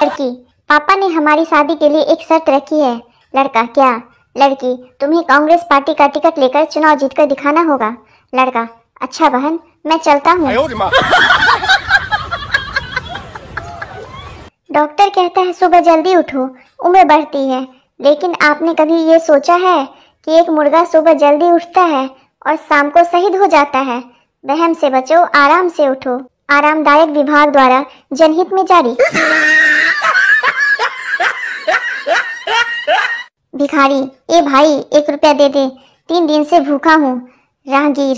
लड़की, पापा ने हमारी शादी के लिए एक शर्त रखी है। लड़का, क्या? लड़की, तुम्हें कांग्रेस पार्टी का टिकट लेकर चुनाव जीतकर दिखाना होगा। लड़का, अच्छा बहन, मैं चलता हूँ। डॉक्टर कहता है सुबह जल्दी उठो, उम्र बढ़ती है। लेकिन आपने कभी ये सोचा है कि एक मुर्गा सुबह जल्दी उठता है और शाम को शहीद हो जाता है? वहम से बचो, आराम से उठो। आरामदायक विभाग द्वारा जनहित में जारी। भिखारी, ए भाई 1 रुपया दे दे, 3 दिन से भूखा हूँ। राहगीर,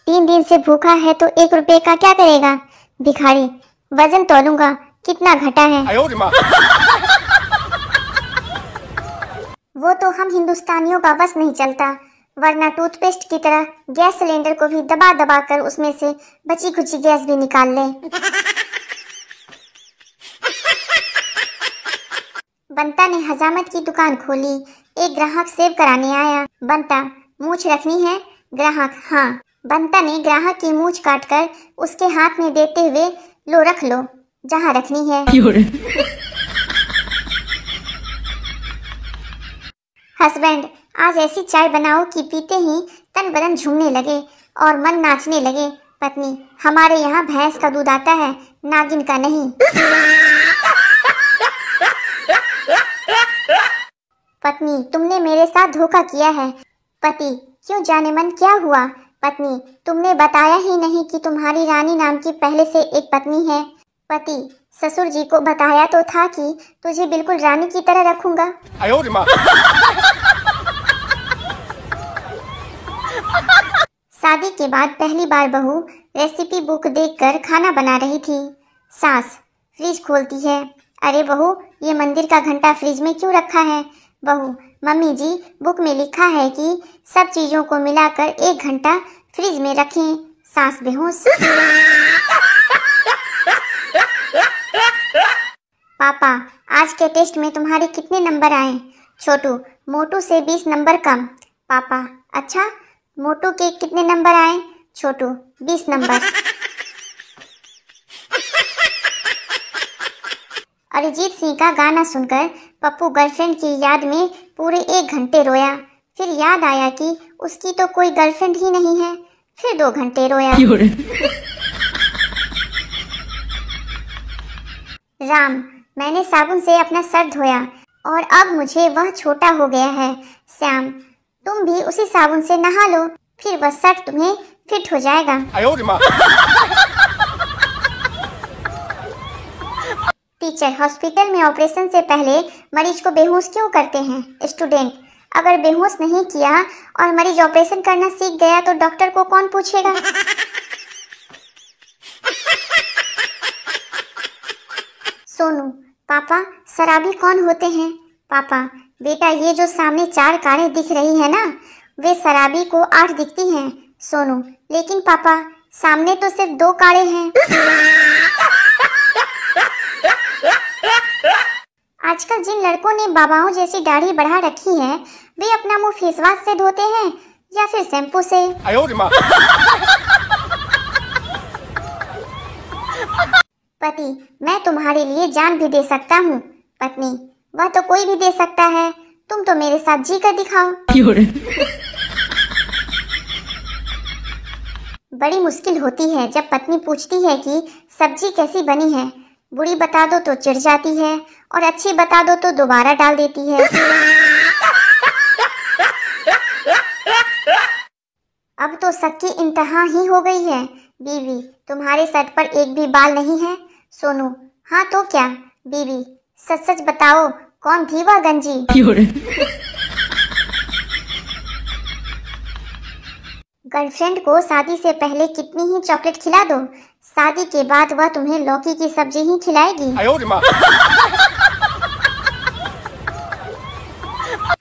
3 दिन से भूखा है तो 1 रुपये का क्या करेगा? भिखारी, वजन तोलूंगा, कितना घटा है? वो तो हम हिंदुस्तानियों का बस नहीं चलता, वरना टूथपेस्ट की तरह गैस सिलेंडर को भी दबा दबा कर उसमें से बची खुची गैस भी निकाल ले। बंता ने हजामत की दुकान खोली। एक ग्राहक सेव कराने आया। बंता, मूछ रखनी है? ग्राहक, हाँ। बंता ने ग्राहक की मूछ काटकर उसके हाथ में देते हुए, लो रख लो जहाँ रखनी है। हस्बैंड, आज ऐसी चाय बनाओ कि पीते ही तन बदन झूमने लगे और मन नाचने लगे। पत्नी, हमारे यहाँ भैंस का दूध आता है, नागिन का नहीं। पत्नी, तुमने मेरे साथ धोखा किया है। पति, क्यों जाने मन क्या हुआ? पत्नी, तुमने बताया ही नहीं कि तुम्हारी रानी नाम की पहले से एक पत्नी है। पति, ससुर जी को बताया तो था कि तुझे बिल्कुल रानी की तरह रखूंगा। शादी के बाद पहली बार बहू रेसिपी बुक देखकर खाना बना रही थी। सास फ्रिज खोलती है। अरे बहू, ये मंदिर का घंटा फ्रिज में क्यों रखा है? बहू, मम्मी जी, बुक में लिखा है कि सब चीजों को मिलाकर 1 घंटा फ्रिज में रखें। सास बेहोश। पापा, आज के टेस्ट में तुम्हारे कितने नंबर आए? छोटू, मोटू से 20 नंबर कम। पापा, अच्छा, मोटू के कितने नंबर आए? छोटू, 20 नंबर। अरिजीत सिंह का गाना सुनकर पप्पू गर्लफ्रेंड की याद में पूरे 1 घंटे रोया। फिर याद आया कि उसकी तो कोई गर्लफ्रेंड ही नहीं है। फिर 2 घंटे रोया। राम, मैंने साबुन से अपना सर धोया और अब मुझे वह छोटा हो गया है। श्याम, तुम भी उसी साबुन से नहा लो, फिर वह शर्ट तुम्हें फिट हो जाएगा। टीचर, हॉस्पिटल में ऑपरेशन से पहले मरीज को बेहोश क्यों करते हैं? स्टूडेंट, अगर बेहोश नहीं किया और मरीज ऑपरेशन करना सीख गया तो डॉक्टर को कौन पूछेगा? सोनू, पापा, शराबी कौन होते हैं? पापा, बेटा, ये जो सामने 4 कारें दिख रही है ना, वे शराबी को 8 दिखती हैं। सोनू, लेकिन पापा, सामने तो सिर्फ 2 कारें हैं। आजकल जिन लड़कों ने बाबाओं जैसी दाढ़ी बढ़ा रखी है, वे अपना मुंह फेस वॉश से धोते हैं या फिर शैम्पू से? पति, मैं तुम्हारे लिए जान भी दे सकता हूँ। पत्नी, वह तो कोई भी दे सकता है, तुम तो मेरे साथ जी कर दिखाओ। बड़ी मुश्किल होती है जब पत्नी पूछती है कि सब्जी कैसी बनी है। बुरी बता दो तो चिढ़ जाती है और अच्छी बता दो तो दोबारा डाल देती है। अब तो शक की इंतहा ही हो गई है। बीवी, तुम्हारे सर पर एक भी बाल नहीं है? सोनू, हाँ तो क्या? बीवी, सच सच बताओ, कौन थी वह गंजी? गर्लफ्रेंड को शादी से पहले कितनी ही चॉकलेट खिला दो, शादी के बाद वह तुम्हें लौकी की सब्जी ही खिलाएगी।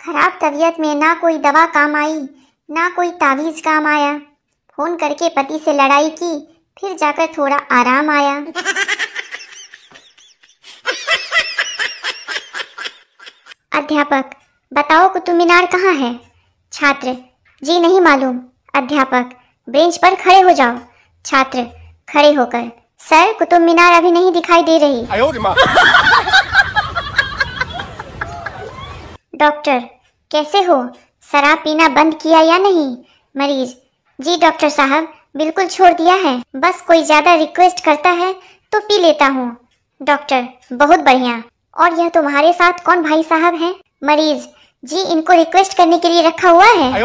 खराब तबीयत में ना कोई दवा काम आई, ना कोई तावीज काम आया। फोन करके पति से लड़ाई की, फिर जाकर थोड़ा आराम आया। अध्यापक, बताओ कुतुब मीनार कहाँ है? छात्र, जी नहीं मालूम। अध्यापक, बेंच पर खड़े हो जाओ। छात्र खड़े होकर, सर कुतुब मीनार अभी नहीं दिखाई दे रही। डॉक्टर कैसे हो? शराब पीना बंद किया या नहीं? मरीज जी डॉक्टर साहब बिल्कुल छोड़ दिया है, बस कोई ज्यादा रिक्वेस्ट करता है तो पी लेता हूँ। डॉक्टर बहुत बढ़िया। और यह तुम्हारे साथ कौन भाई साहब हैं? मरीज जी इनको रिक्वेस्ट करने के लिए रखा हुआ है।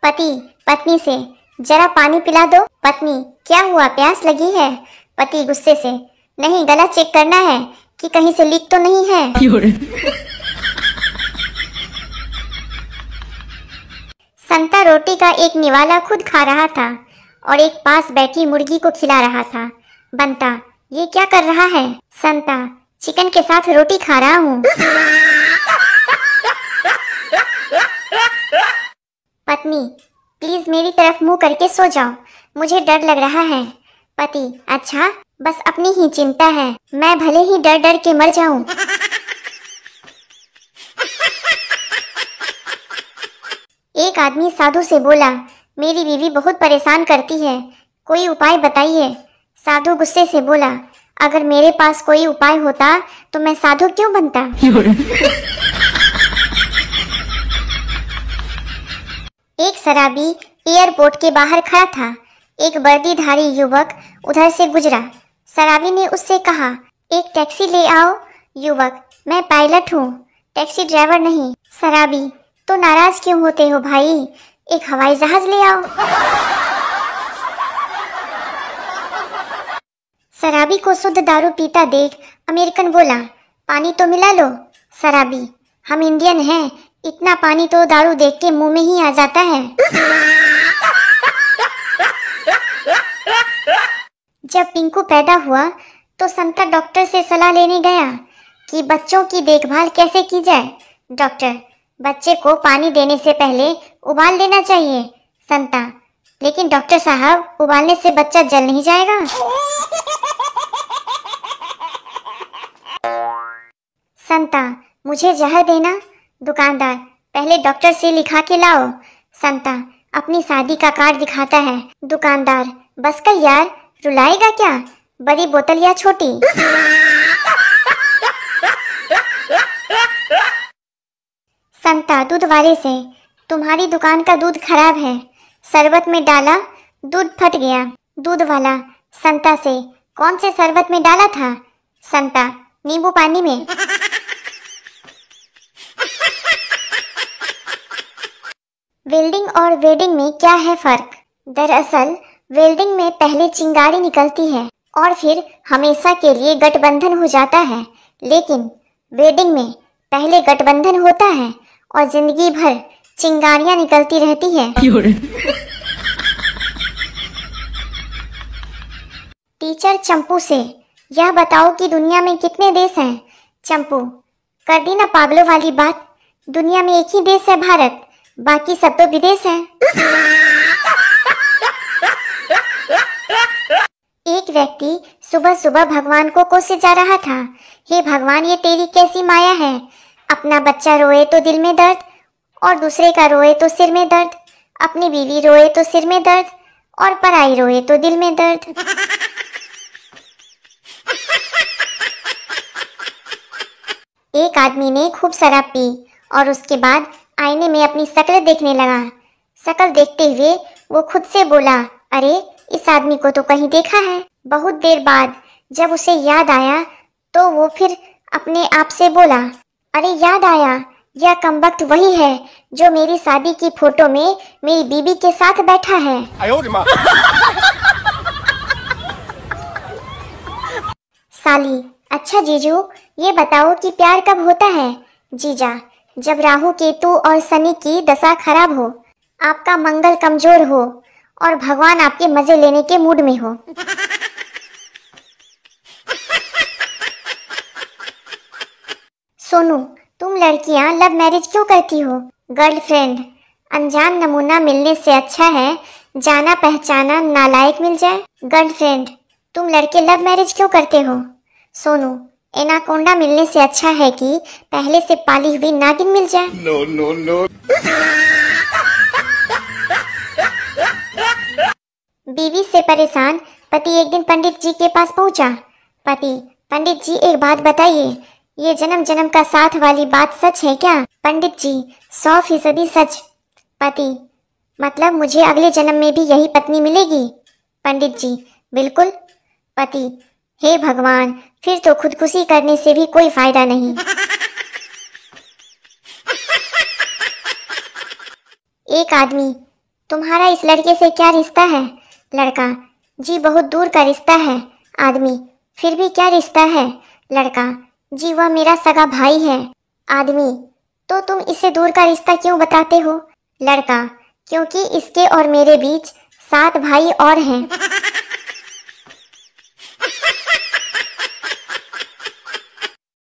पति पत्नी से जरा पानी पिला दो। पत्नी क्या हुआ, प्यास लगी है? पति गुस्से से नहीं, गला चेक करना है कि कहीं से लीक तो नहीं है। संता रोटी का एक निवाला खुद खा रहा था और एक पास बैठी मुर्गी को खिला रहा था। बंता ये क्या कर रहा है? संता चिकन के साथ रोटी खा रहा हूँ। पत्नी प्लीज मेरी तरफ मुंह करके सो जाओ, मुझे डर लग रहा है। पति अच्छा, बस अपनी ही चिंता है, मैं भले ही डर डर के मर जाऊं। एक आदमी साधु से बोला, मेरी बीवी बहुत परेशान करती है, कोई उपाय बताइए। साधु गुस्से से बोला, अगर मेरे पास कोई उपाय होता तो मैं साधु क्यों बनता। एक शराबी एयरपोर्ट के बाहर खड़ा था। एक वर्दीधारी युवक उधर से गुजरा। शराबी ने उससे कहा, एक टैक्सी ले आओ। युवक मैं पायलट हूँ, टैक्सी ड्राइवर नहीं। शराबी तो नाराज क्यों होते हो भाई, एक हवाई जहाज ले आओ। शराबी को शुद्ध दारू पीता देख अमेरिकन बोला, पानी तो मिला लो। शराबी हम इंडियन हैं, इतना पानी तो दारू देख के मुंह में ही आ जाता है। जब पिंकू पैदा हुआ तो संता डॉक्टर से सलाह लेने गया कि बच्चों की देखभाल कैसे की जाए। डॉक्टर बच्चे को पानी देने से पहले उबाल लेना चाहिए। संता लेकिन डॉक्टर साहब उबालने से बच्चा जल नहीं जाएगा। संता मुझे जहर देना। दुकानदार पहले डॉक्टर से लिखा के लाओ। संता अपनी शादी का कार्ड दिखाता है। दुकानदार बस कर यार, रुलाएगा क्या, बड़ी बोतल या छोटी। संता दूध वाले से, तुम्हारी दुकान का दूध खराब है, शरबत में डाला दूध फट गया। दूध वाला संता से, कौन से शरबत में डाला था? संता नींबू पानी में। वेल्डिंग और वेडिंग में क्या है फर्क? दरअसल वेल्डिंग में पहले चिंगारी निकलती है और फिर हमेशा के लिए गठबंधन हो जाता है, लेकिन वेडिंग में पहले गठबंधन होता है और जिंदगी भर चिंगारियां निकलती रहती है। टीचर चंपू से, यह बताओ कि दुनिया में कितने देश हैं? चंपू कर दी ना पागलों वाली बात, दुनिया में एक ही देश है भारत, बाकी सब तो विदेश हैं। एक व्यक्ति सुबह सुबह भगवान को कोसे जा रहा था, हे भगवान ये तेरी कैसी माया है, अपना बच्चा रोए तो दिल में दर्द और दूसरे का रोए तो सिर में दर्द, अपनी बीवी रोए तो सिर में दर्द और पराई रोए तो दिल में दर्द। एक आदमी ने खूब शराब पी और उसके बाद आईने में अपनी शक्ल देखने लगा। शक्ल देखते हुए वो खुद से बोला, अरे इस आदमी को तो कहीं देखा है। बहुत देर बाद जब उसे याद आया तो वो फिर अपने आप से बोला, अरे याद आया, यह कमबख्त वही है जो मेरी शादी की फोटो में मेरी बीबी के साथ बैठा है। साली, अच्छा जीजू ये बताओ कि प्यार कब होता है? जीजा, जब राहु केतु और शनि की दशा खराब हो, आपका मंगल कमजोर हो और भगवान आपके मजे लेने के मूड में हो। सोनू, तुम लड़कियां लव मैरिज क्यों करती हो? गर्लफ्रेंड, अनजान नमूना मिलने से अच्छा है जाना पहचाना नालायक मिल जाए। गर्लफ्रेंड, तुम लड़के लव मैरिज क्यों करते हो? सोनू, एनाकोंडा मिलने से अच्छा है कि पहले से पाली हुई नागिन मिल जाए। No no no. बीवी से परेशान पति एक दिन पंडित जी के पास पहुंचा। पति, पंडित जी एक बात बताइए, ये जन्म जन्म का साथ वाली बात सच है क्या? पंडित जी 100% सच। पति मतलब मुझे अगले जन्म में भी यही पत्नी मिलेगी? पंडित जी बिल्कुल। पति हे भगवान, फिर तो खुदकुशी करने से भी कोई फायदा नहीं। एक आदमी तुम्हारा इस लड़के से क्या रिश्ता है? लड़का जी बहुत दूर का रिश्ता है। आदमी फिर भी क्या रिश्ता है? लड़का जी वह मेरा सगा भाई है। आदमी तो तुम इससे दूर का रिश्ता क्यों बताते हो? लड़का क्योंकि इसके और मेरे बीच 7 भाई और हैं।